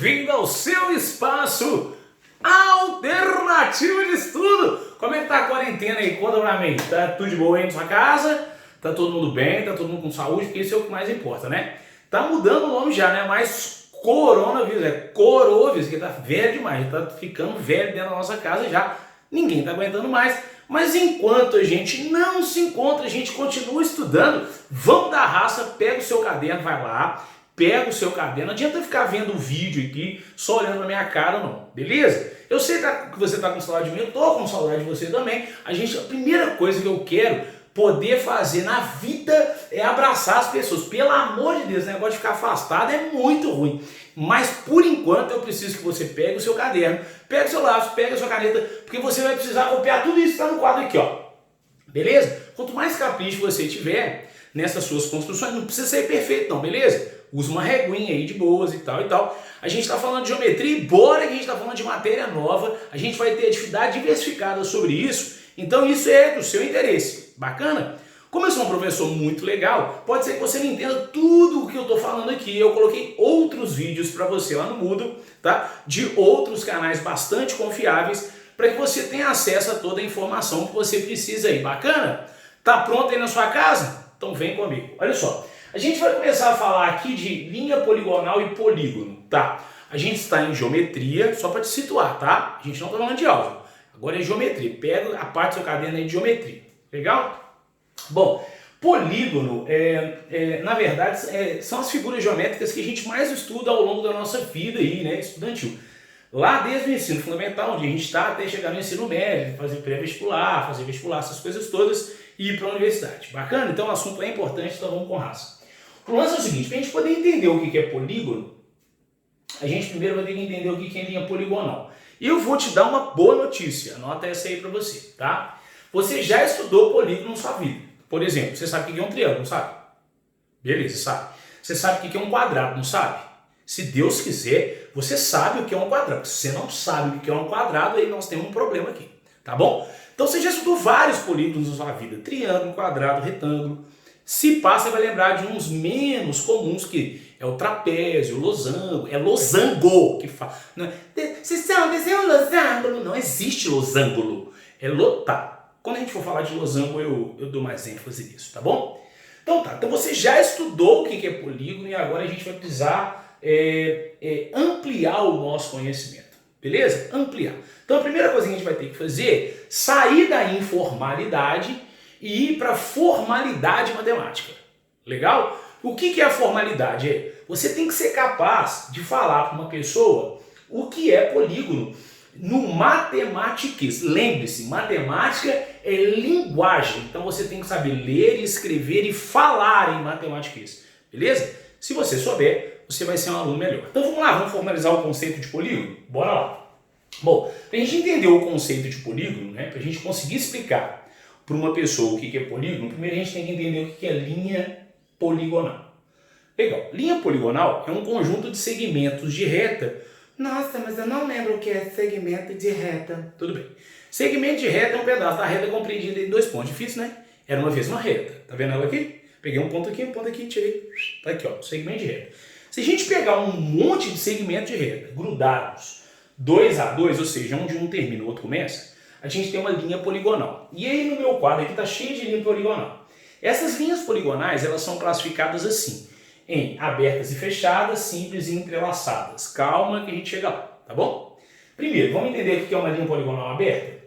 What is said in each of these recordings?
bem-vindo ao seu espaço alternativo de estudo. Como é que tá a quarentena aí? Conta pra mim. Tá tudo de boa aí na sua casa? Tá todo mundo bem? Tá todo mundo com saúde? Porque isso é o que mais importa, né? Tá mudando o nome já, né? Mas coronavírus, é corovírus, que tá velho demais. Tá ficando velho dentro da nossa casa já. Ninguém tá aguentando mais. Mas enquanto a gente não se encontra, a gente continua estudando. Vamos dar raça, pega o seu caderno, vai lá. Pega o seu caderno, não adianta ficar vendo o vídeo aqui, só olhando na minha cara não, beleza? Eu sei que você está com saudade de mim, eu estou com saudade de você também. A primeira coisa que eu quero poder fazer na vida é abraçar as pessoas. Pelo amor de Deus, o negócio de ficar afastado é muito ruim. Mas por enquanto eu preciso que você pegue o seu caderno, pegue o seu lápis, pegue a sua caneta, porque você vai precisar copiar tudo isso que está no quadro aqui, ó. Beleza? Quanto mais capricho você tiver nessas suas construções, não precisa ser perfeito não, beleza? Usa uma reguinha aí de boas e tal e tal. A gente está falando de geometria e bora que a gente está falando de matéria nova. A gente vai ter atividade diversificada sobre isso. Então isso é do seu interesse. Bacana? Como eu sou um professor muito legal, pode ser que você não entenda tudo o que eu estou falando aqui. Eu coloquei outros vídeos para você lá no Moodle, tá? De outros canais bastante confiáveis para que você tenha acesso a toda a informação que você precisa aí. Bacana? Tá pronto aí na sua casa? Então vem comigo. Olha só. A gente vai começar a falar aqui de linha poligonal e polígono, tá? A gente está em geometria, só para te situar, tá? A gente não está falando de álgebra. Agora é geometria. Pega a parte do seu caderno aí de geometria. Legal? Bom, polígono, na verdade, são as figuras geométricas que a gente mais estuda ao longo da nossa vida aí, né, estudantil. Lá desde o ensino fundamental, onde a gente está, até chegar no ensino médio, fazer pré-vestibular, fazer vestibular, essas coisas todas, e ir para a universidade. Bacana? Então o assunto é importante, então vamos com raça. O lance é o seguinte, para a gente poder entender o que é polígono, a gente primeiro vai ter que entender o que é linha poligonal. E eu vou te dar uma boa notícia, anota essa aí para você, tá? Você já estudou polígono na sua vida. Por exemplo, você sabe o que é um triângulo, não sabe? Beleza, sabe. Você sabe o que é um quadrado, não sabe? Se Deus quiser, você sabe o que é um quadrado. Se você não sabe o que é um quadrado, aí nós temos um problema aqui, tá bom? Então você já estudou vários polígonos na sua vida, triângulo, quadrado, retângulo. Se passa, você vai lembrar de uns menos comuns, que é o trapézio, o losango, é losango que fala. Vocês são desenham losango? Não existe losango, é lotar. Quando a gente for falar de losango, eu dou mais ênfase nisso, tá bom? Então tá, então você já estudou o que é polígono e agora a gente vai precisar ampliar o nosso conhecimento, beleza? Ampliar. Então a primeira coisa que a gente vai ter que fazer é sair da informalidade e ir para a formalidade matemática. Legal? O que é a formalidade? Você tem que ser capaz de falar para uma pessoa o que é polígono no matematiquês. Lembre-se, matemática é linguagem. Então você tem que saber ler, escrever e falar em matematiquês. Beleza? Se você souber, você vai ser um aluno melhor. Então vamos lá, vamos formalizar o conceito de polígono? Bora lá. Bom, para a gente entender o conceito de polígono, né, para a gente conseguir explicar para uma pessoa o que é polígono, primeiro a gente tem que entender o que é linha poligonal. Legal, linha poligonal é um conjunto de segmentos de reta. Nossa, mas eu não lembro o que é segmento de reta. Tudo bem. Segmento de reta é um pedaço da reta compreendido em dois pontos. Difícil, né? Era uma vez uma reta. Tá vendo ela aqui? Peguei um ponto aqui, tirei. Tá aqui, ó, segmento de reta. Se a gente pegar um monte de segmentos de reta grudados, 2 a 2, ou seja, onde um termina e o outro começa, a gente tem uma linha poligonal. E aí no meu quadro aqui tá cheio de linha poligonal. Essas linhas poligonais, elas são classificadas assim, em abertas e fechadas, simples e entrelaçadas. Calma que a gente chega lá, tá bom? Primeiro, vamos entender o que é uma linha poligonal aberta?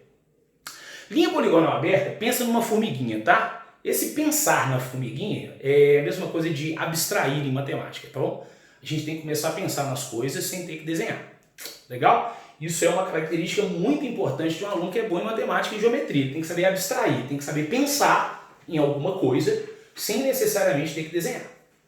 Linha poligonal aberta, pensa numa formiguinha, tá? Esse pensar na formiguinha é a mesma coisa de abstrair em matemática, tá bom? A gente tem que começar a pensar nas coisas sem ter que desenhar. Legal? Isso é uma característica muito importante de um aluno que é bom em matemática e geometria. Tem que saber abstrair, tem que saber pensar em alguma coisa sem necessariamente ter que desenhar.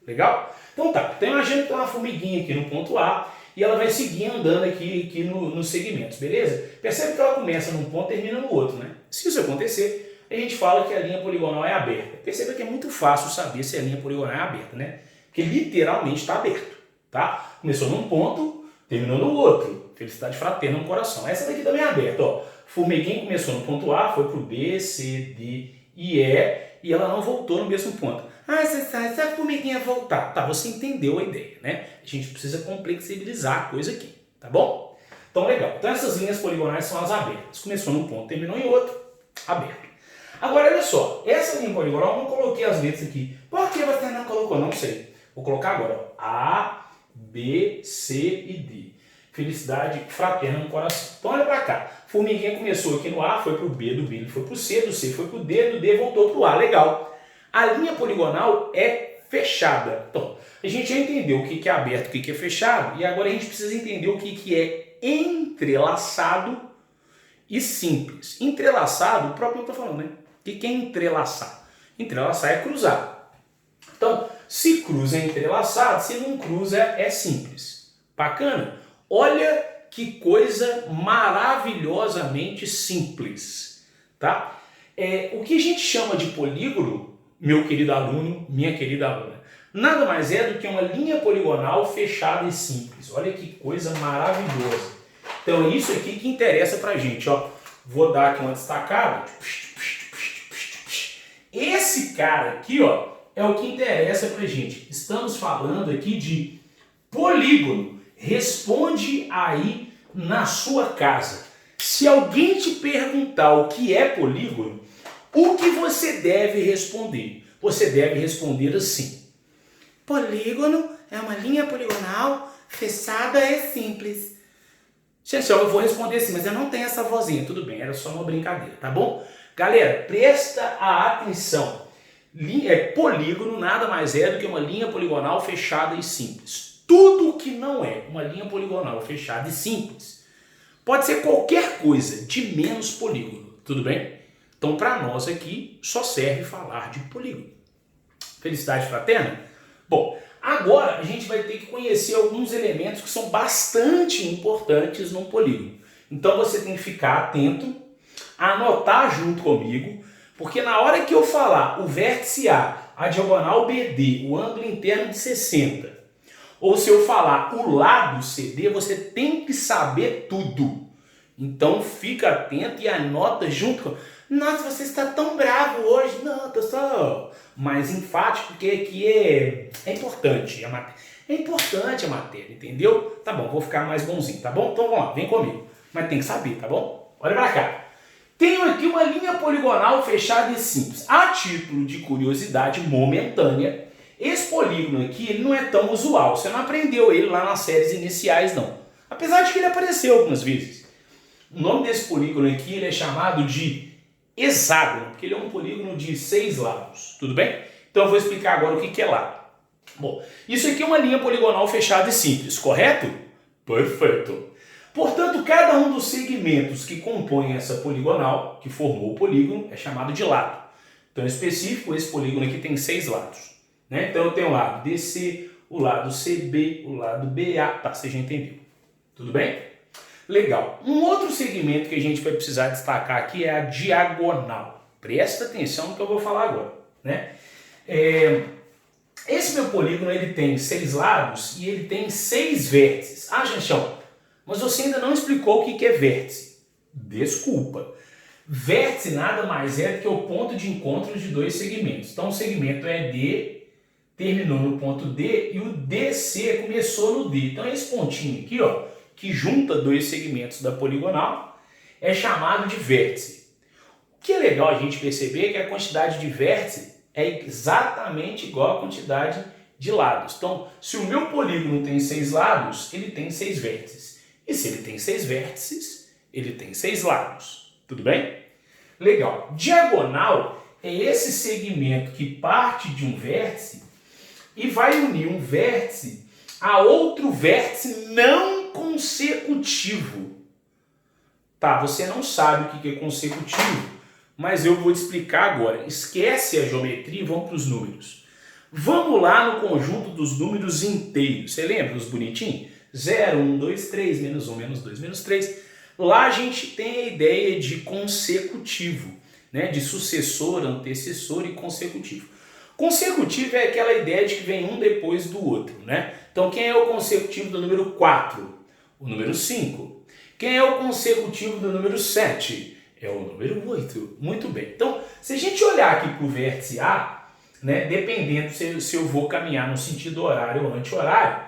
Legal? Então tá, então imagina que tem uma formiguinha aqui no ponto A e ela vai seguir andando aqui nos segmentos, beleza? Percebe que ela começa num ponto e termina no outro, né? Se isso acontecer, a gente fala que a linha poligonal é aberta. Perceba que é muito fácil saber se a linha poligonal é aberta, né? Porque literalmente está aberto, tá? Começou num ponto, terminou no outro. Felicidade fraterna no coração. Essa daqui também é aberta, ó. Formiguinha começou no ponto A, foi pro B, C, D e E, e ela não voltou no mesmo ponto. Ah, você sabe, se a formiguinha voltar. Tá, você entendeu a ideia, né? A gente precisa complexibilizar a coisa aqui, tá bom? Então, legal. Então, essas linhas poligonais são as abertas. Começou num ponto, terminou em outro, aberto. Agora, olha só. Essa linha poligonal, eu não coloquei as letras aqui. Por que você não colocou? Não sei. Vou colocar agora, ó. A, B, C e D. Felicidade fraterna no coração. Então, olha pra cá. Formiguinha começou aqui no A, foi pro B, do B ele foi pro C, do C foi pro D, do D voltou pro A. Legal. A linha poligonal é fechada. Então, a gente já entendeu o que é aberto, o que é fechado, e agora a gente precisa entender o que é entrelaçado e simples. Entrelaçado, o próprio está falando, né? O que é entrelaçar? Entrelaçar é cruzar. Então, se cruza é entrelaçado, se não cruza é simples. Bacana? Olha que coisa maravilhosamente simples, tá? O que a gente chama de polígono, meu querido aluno, minha querida aluna, nada mais é do que uma linha poligonal fechada e simples. Olha que coisa maravilhosa. Então é isso aqui que interessa pra gente, ó. Vou dar aqui uma destacada. Esse cara aqui, ó, é o que interessa pra gente. Estamos falando aqui de polígono. Responde aí na sua casa. Se alguém te perguntar o que é polígono, o que você deve responder? Você deve responder assim. Polígono é uma linha poligonal fechada e simples. Gente, eu vou responder assim, mas eu não tenho essa vozinha. Tudo bem, era só uma brincadeira, tá bom? Galera, presta a atenção. Polígono nada mais é do que uma linha poligonal fechada e simples. Tudo que não é uma linha poligonal fechada e simples pode ser qualquer coisa de menos polígono. Tudo bem? Então, para nós aqui, só serve falar de polígono. Felicidade fraterna? Bom, agora a gente vai ter que conhecer alguns elementos que são bastante importantes num polígono. Então, você tem que ficar atento, anotar junto comigo, porque na hora que eu falar o vértice a diagonal BD, o ângulo interno de 60, ou se eu falar o lado CD, você tem que saber tudo. Então, fica atento e anota junto com... Nossa, você está tão bravo hoje. Não, tô só mais enfático, porque aqui é importante a matéria. É importante a matéria, entendeu? Tá bom, vou ficar mais bonzinho, tá bom? Então vamos lá, vem comigo. Mas tem que saber, tá bom? Olha pra cá. Tenho aqui uma linha poligonal fechada e simples. A título de curiosidade momentânea, esse polígono aqui ele não é tão usual. Você não aprendeu ele lá nas séries iniciais, não. Apesar de que ele apareceu algumas vezes. O nome desse polígono aqui ele é chamado de hexágono, porque ele é um polígono de 6 lados, tudo bem? Então eu vou explicar agora o que é lado. Bom, isso aqui é uma linha poligonal fechada e simples, correto? Perfeito. Portanto, cada um dos segmentos que compõem essa poligonal, que formou o polígono, é chamado de lado. Então, em específico, esse polígono aqui tem 6 lados, né? Então eu tenho o lado DC, o lado CB, o lado BA, tá, você já entendeu. Tudo bem? Legal. Um outro segmento que a gente vai precisar destacar aqui é a diagonal. Presta atenção no que eu vou falar agora, né? Esse meu polígono ele tem 6 lados e ele tem 6 vértices. Ah, Janchão, mas você ainda não explicou o que é vértice. Desculpa. Vértice nada mais é do que o ponto de encontro de 2 segmentos. Então o segmento ED terminou no ponto D e o DC começou no D. Então esse pontinho aqui, ó, que junta 2 segmentos da poligonal, é chamado de vértice. O que é legal a gente perceber é que a quantidade de vértice é exatamente igual à quantidade de lados. Então, se o meu polígono tem 6 lados, ele tem 6 vértices. E se ele tem 6 vértices, ele tem 6 lados. Tudo bem? Legal. Diagonal é esse segmento que parte de um vértice e vai unir um vértice a outro vértice não consecutivo. Tá, você não sabe o que é consecutivo, mas eu vou te explicar agora. Esquece a geometria e vamos para os números. Vamos lá no conjunto dos números inteiros. Você lembra dos bonitinhos? 0, 1, 2, 3, menos 1, menos 2, menos 3. Lá a gente tem a ideia de consecutivo, né? De sucessor, antecessor e consecutivo. Consecutivo é aquela ideia de que vem um depois do outro, né? Então quem é o consecutivo do número 4? O número 5. Quem é o consecutivo do número 7? É o número 8. Muito bem. Então, se a gente olhar aqui para o vértice A, né, dependendo se eu vou caminhar no sentido horário ou anti-horário,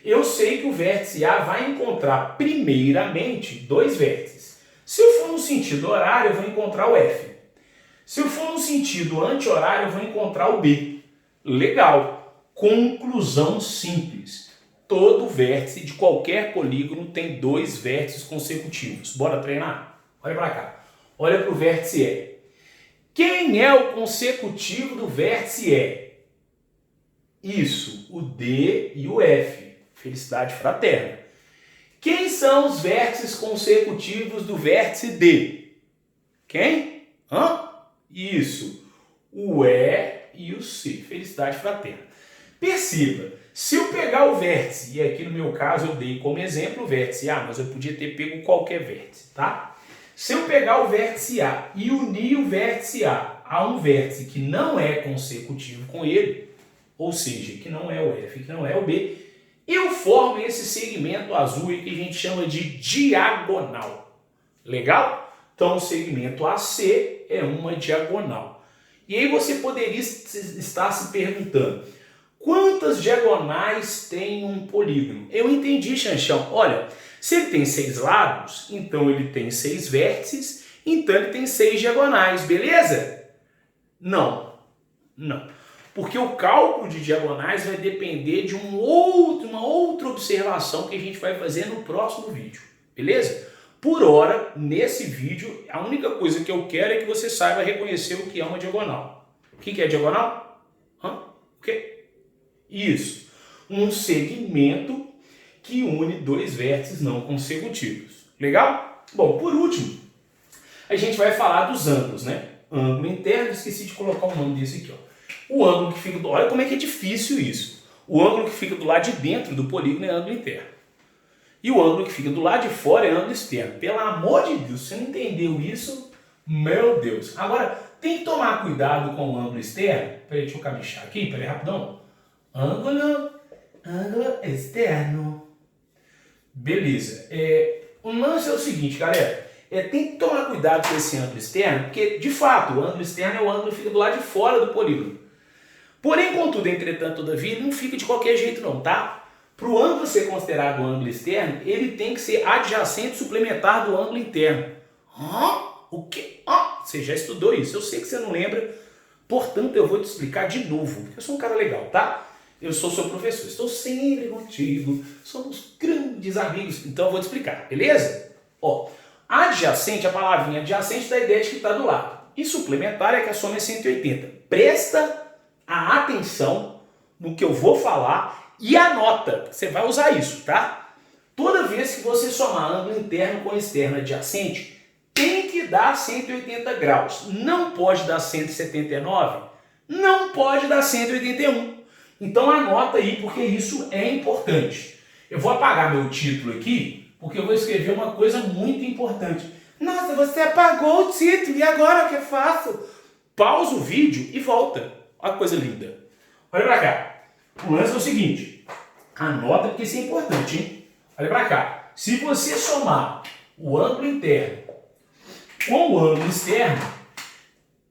eu sei que o vértice A vai encontrar primeiramente dois vértices. Se eu for no sentido horário, eu vou encontrar o F. Se eu for no sentido anti-horário, eu vou encontrar o B. Legal. Conclusão simples. Todo vértice de qualquer polígono tem dois vértices consecutivos. Bora treinar? Olha para cá. Olha para o vértice E. Quem é o consecutivo do vértice E? Isso, o D e o F. Felicidade fraterna. Quem são os vértices consecutivos do vértice D? Quem? Isso, o E e o C. Felicidade fraterna. Perceba, se eu pegar o vértice, e aqui no meu caso eu dei como exemplo o vértice A, mas eu podia ter pego qualquer vértice, tá? Se eu pegar o vértice A e unir o vértice A um vértice que não é consecutivo com ele, ou seja, que não é o F, que não é o B, eu formo esse segmento azul que a gente chama de diagonal. Legal? Então o segmento AC é uma diagonal. E aí você poderia estar se perguntando, quantas diagonais tem um polígono? Eu entendi, Xanchão. Olha, se ele tem 6 lados, então ele tem 6 vértices, então ele tem 6 diagonais, beleza? Não. Porque o cálculo de diagonais vai depender de uma outra observação que a gente vai fazer no próximo vídeo, beleza? Por hora, nesse vídeo, a única coisa que eu quero é que você saiba reconhecer o que é uma diagonal. O que é diagonal? O quê? Isso, um segmento que une dois vértices não consecutivos. Legal? Bom, por último, a gente vai falar dos ângulos, né? Ângulo interno, esqueci de colocar o nome desse aqui, ó. O ângulo que fica do... Olha como é que é difícil isso. O ângulo que fica do lado de dentro do polígono é ângulo interno. E o ângulo que fica do lado de fora é ângulo externo. Pelo amor de Deus, você não entendeu isso? Meu Deus. Agora, tem que tomar cuidado com o ângulo externo. Peraí, deixa eu caprichar aqui, peraí, rapidão. Ângulo externo. Beleza. O lance é o seguinte, galera. Tem que tomar cuidado com esse ângulo externo, porque, de fato, o ângulo externo é o ângulo que fica do lado de fora do polígono. Porém, contudo, entretanto, todavia, ele não fica de qualquer jeito não, tá? Para o ângulo ser considerado um ângulo externo, ele tem que ser adjacente suplementar do ângulo interno. O quê? Você já estudou isso, eu sei que você não lembra, portanto eu vou te explicar de novo, porque eu sou um cara legal, tá? Eu sou seu professor, estou sempre contigo, somos grandes amigos, então eu vou te explicar, beleza? Adjacente, a palavrinha adjacente dá a ideia de que está do lado. E suplementar é que a soma é 180. Presta a atenção no que eu vou falar e anota. Você vai usar isso, tá? Toda vez que você somar ângulo interno com externo adjacente, tem que dar 180 graus. Não pode dar 179, não pode dar 181. Então anota aí, porque isso é importante. Eu vou apagar meu título aqui, porque eu vou escrever uma coisa muito importante. Nossa, você apagou o título, e agora o que eu faço? Pausa o vídeo e volta. Olha que coisa linda. Olha pra cá. O lance é o seguinte. Anota porque isso é importante, hein? Olha pra cá. Se você somar o ângulo interno com o ângulo externo,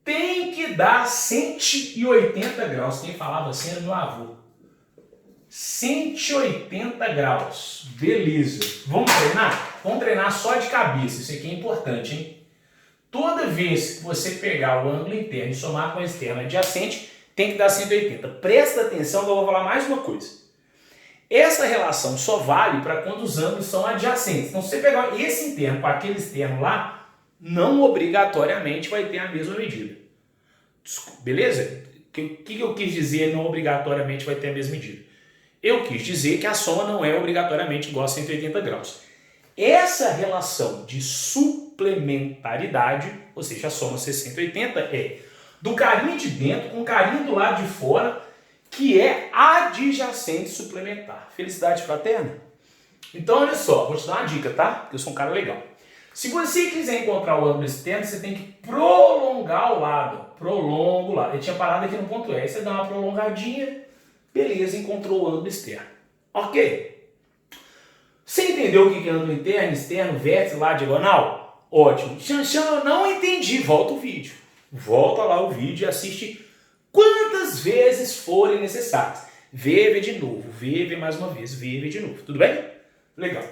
tem que dar 180 graus. Quem falava assim era meu avô. 180 graus. Beleza. Vamos treinar? Vamos treinar só de cabeça. Isso aqui é importante, hein? Toda vez que você pegar o ângulo interno e somar com o externo adjacente, tem que dar 180. Presta atenção que eu vou falar mais uma coisa. Essa relação só vale para quando os ângulos são adjacentes. Então, se você pegar esse interno com aquele externo lá, não obrigatoriamente vai ter a mesma medida. Beleza? O que eu quis dizer não obrigatoriamente vai ter a mesma medida? Eu quis dizer que a soma não é obrigatoriamente igual a 180 graus. Essa relação de suplementaridade, ou seja, a soma ser 180, é do carinho de dentro com o carinho do lado de fora, que é adjacente suplementar. Felicidade fraterna? Então, olha só, vou te dar uma dica, tá? Porque eu sou um cara legal. Se você quiser encontrar o ângulo externo, você tem que prolongar o lado. Prolonga o lado. Eu tinha parado aqui no ponto E. Aí você dá uma prolongadinha, beleza, encontrou o ângulo externo. Ok? Você entendeu o que é ângulo interno, externo, vértice, lado, diagonal? Ótimo. Xanxão, eu não entendi. Volta o vídeo. Volta lá o vídeo e assiste quantas vezes forem necessárias. V de novo, V mais uma vez, V de novo. Tudo bem? Legal.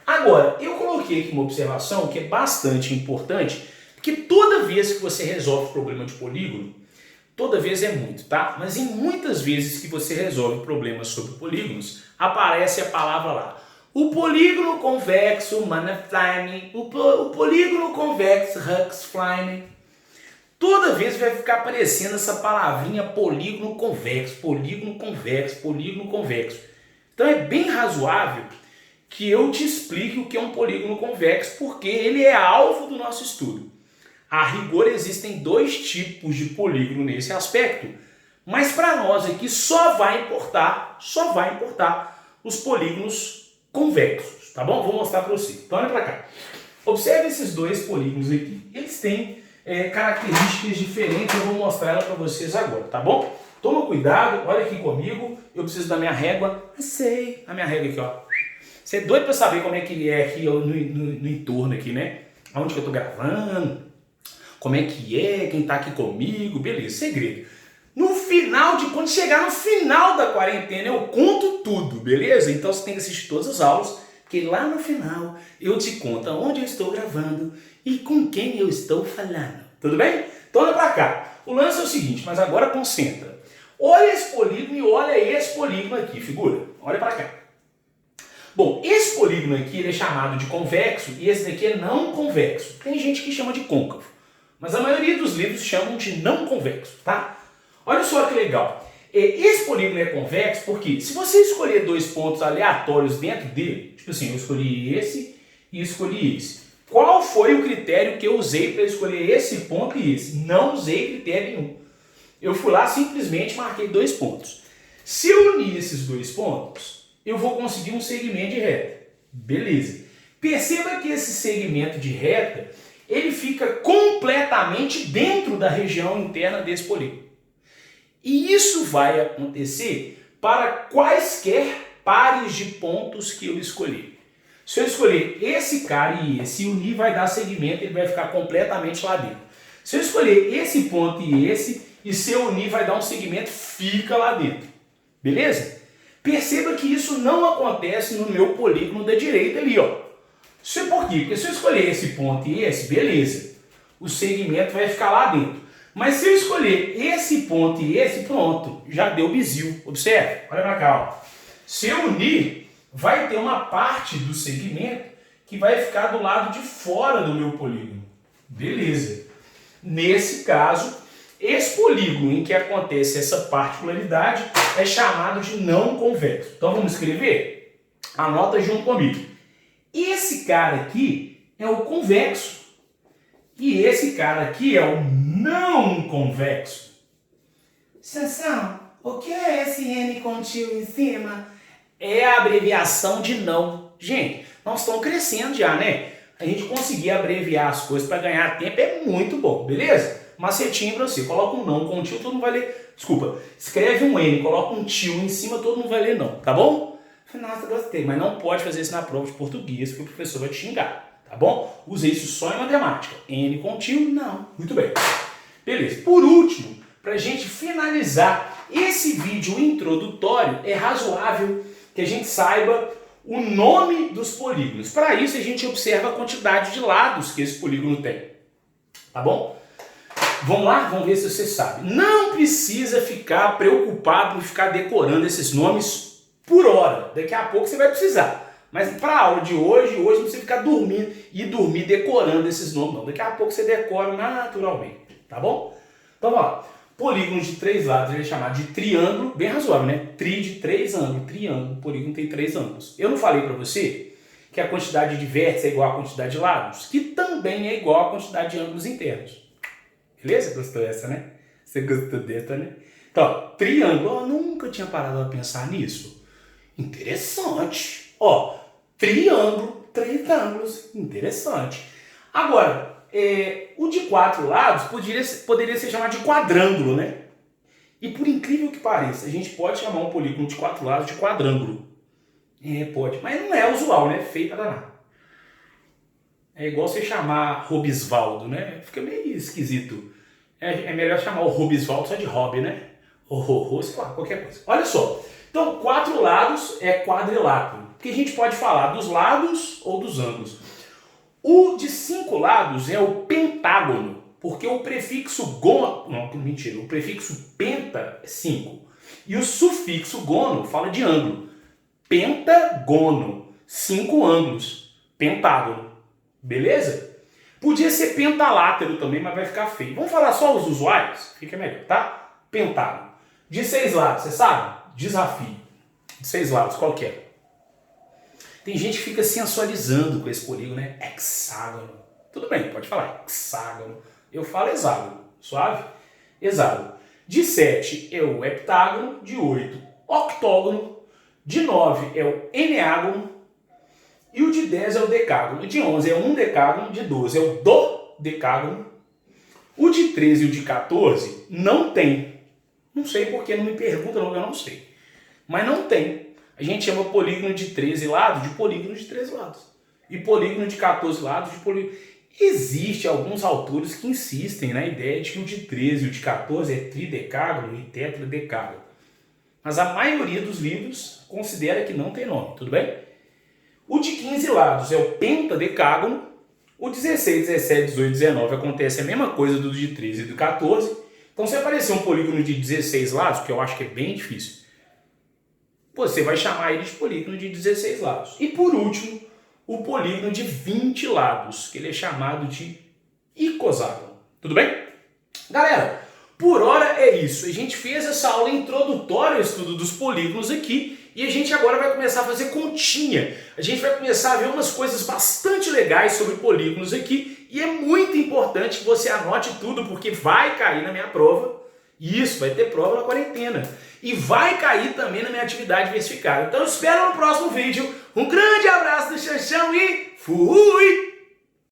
Agora, eu coloquei aqui uma observação que é bastante importante, porque toda vez que você resolve problema de polígono, toda vez é muito, tá? Mas em muitas vezes que você resolve problemas sobre polígonos, aparece a palavra lá. O polígono convexo, Mannerflein, o polígono convexo, Huxflein. Toda vez vai ficar aparecendo essa palavrinha polígono convexo, polígono convexo, polígono convexo. Então é bem razoável que eu te explique o que é um polígono convexo, porque ele é alvo do nosso estudo. A rigor existem dois tipos de polígono nesse aspecto, mas para nós aqui só vai importar os polígonos convexos, tá bom? Vou mostrar para você. Então olha para cá. Observe esses dois polígonos aqui. Eles têm características diferentes, eu vou mostrar ela para vocês agora, tá bom? Toma cuidado, olha aqui comigo, eu preciso da minha régua. Eu sei, a minha régua aqui, ó. Você é doido para saber como é que ele é aqui no entorno aqui, né? Aonde que eu tô gravando, como é que é, quem tá aqui comigo, beleza, segredo. No final, quando chegar no final da quarentena, eu conto tudo, beleza? Então você tem que assistir todas as aulas, porque lá no final eu te conto onde eu estou gravando e com quem eu estou falando. Tudo bem? Então olha pra cá. O lance é o seguinte, mas agora concentra. Olha esse polígono e olha esse polígono aqui, figura. Olha pra cá. Bom, esse polígono aqui ele é chamado de convexo e esse daqui é não convexo. Tem gente que chama de côncavo, mas a maioria dos livros chamam de não convexo, tá? Olha só que legal. Esse polígono é convexo porque se você escolher dois pontos aleatórios dentro dele, tipo assim, eu escolhi esse e escolhi esse. Qual foi o critério que eu usei para escolher esse ponto e esse? Não usei critério nenhum. Eu fui lá, simplesmente marquei dois pontos. Se eu unir esses dois pontos, eu vou conseguir um segmento de reta. Beleza. Perceba que esse segmento de reta, ele fica completamente dentro da região interna desse polígono. E isso vai acontecer para quaisquer pares de pontos que eu escolher. Se eu escolher esse cara e esse unir, vai dar segmento, ele vai ficar completamente lá dentro. Se eu escolher esse ponto e esse, e se eu unir, vai dar um segmento, fica lá dentro. Beleza? Perceba que isso não acontece no meu polígono da direita ali, ó. Isso é por quê? Porque se eu escolher esse ponto e esse, beleza. O segmento vai ficar lá dentro. Mas se eu escolher esse ponto e esse, pronto, já deu bizil. Observe, olha pra cá, ó. Se eu unir, vai ter uma parte do segmento que vai ficar do lado de fora do meu polígono. Beleza. Nesse caso, esse polígono em que acontece essa particularidade é chamado de não convexo. Então vamos escrever? Anota junto comigo. Esse cara aqui é o convexo. E esse cara aqui é o não convexo. Sansão, o que é esse N com tio em cima? É a abreviação de não. Gente, nós estamos crescendo já, né? A gente conseguir abreviar as coisas para ganhar tempo é muito bom, beleza? Macetinho para você. Coloca um não com tio, todo mundo vai ler. Desculpa, escreve um N, coloca um tio em cima, todo mundo vai ler não, tá bom? Nossa, gostei, mas não pode fazer isso na prova de português, porque o professor vai te xingar, tá bom? Use isso só em matemática. N com tio, não. Muito bem. Beleza. Por último, para a gente finalizar esse vídeo introdutório, é razoável que a gente saiba o nome dos polígonos. Para isso, a gente observa a quantidade de lados que esse polígono tem. Tá bom? Vamos lá? Vamos ver se você sabe. Não precisa ficar preocupado em ficar decorando esses nomes por hora. Daqui a pouco você vai precisar. Mas para a aula de hoje não precisa ficar dormindo e dormir decorando esses nomes, não. Daqui a pouco você decora naturalmente. Tá bom? Então, ó. Polígono de três lados ele é chamado de triângulo, bem razoável, né? Tri de três ângulos, triângulo, polígono tem três ângulos. Eu não falei para você que a quantidade de vértices é igual à quantidade de lados? Que também é igual à quantidade de ângulos internos. Beleza? Gostou dessa, né? Você gostou dessa, né? Então, triângulo, eu nunca tinha parado para pensar nisso. Interessante. Ó, triângulo, três ângulos, interessante. Agora, o de quatro lados poderia ser chamado de quadrângulo, né? E por incrível que pareça, a gente pode chamar um polígono de quatro lados de quadrângulo. Pode, mas não é usual, né? Feio pra danar. É igual você chamar Robisvaldo, né? Fica meio esquisito. É melhor chamar o Rubisvaldo só de hobby, né? Ou sei lá, qualquer coisa. Olha só. Então, 4 lados é quadrilátero. Porque a gente pode falar dos lados ou dos ângulos. O de 5 lados é o pentágono. Porque o prefixo gono... Não, mentira. O prefixo penta é 5. E o sufixo gono fala de ângulo. Pentagono. 5 ângulos. Pentágono. Beleza? Podia ser pentalátero também, mas vai ficar feio. Vamos falar só os usuários? Fica melhor, tá? Pentágono. De 6 lados, você sabe? Desafio. De 6 lados, qual que é? Tem gente que fica sensualizando com esse polígono, né? Hexágono. Tudo bem, pode falar hexágono. Eu falo hexágono. Suave? Hexágono. De 7 é o heptágono. De 8, octógono. De 9 é o eneágono. E o de 10 é o decágono. De 11 é um decágono. De 12 é o dodecágono. O de 13 e o de 14 não tem. Não sei porque, não me pergunta, não, eu não sei. Mas não tem. A gente chama polígono de 13 lados de polígono de 13 lados. E polígono de 14 lados de polígono... Existem alguns autores que insistem na ideia de que o de 13 e o de 14 é tridecágono e tetradecágono. Mas a maioria dos livros considera que não tem nome, tudo bem? O de 15 lados é o pentadecágono. O 16, 17, 18, 19 acontece a mesma coisa do de 13 e do 14. Então se aparecer um polígono de 16 lados, que eu acho que é bem difícil, você vai chamar ele de polígono de 16 lados. E por último, o polígono de 20 lados, que ele é chamado de icoságono. Tudo bem? Galera, por hora é isso. A gente fez essa aula introdutória ao estudo dos polígonos aqui e a gente agora vai começar a fazer continha. A gente vai começar a ver umas coisas bastante legais sobre polígonos aqui e é muito importante que você anote tudo porque vai cair na minha prova. Isso, vai ter prova na quarentena. E vai cair também na minha atividade diversificada. Então eu espero no próximo vídeo. Um grande abraço do Xanxão e fui!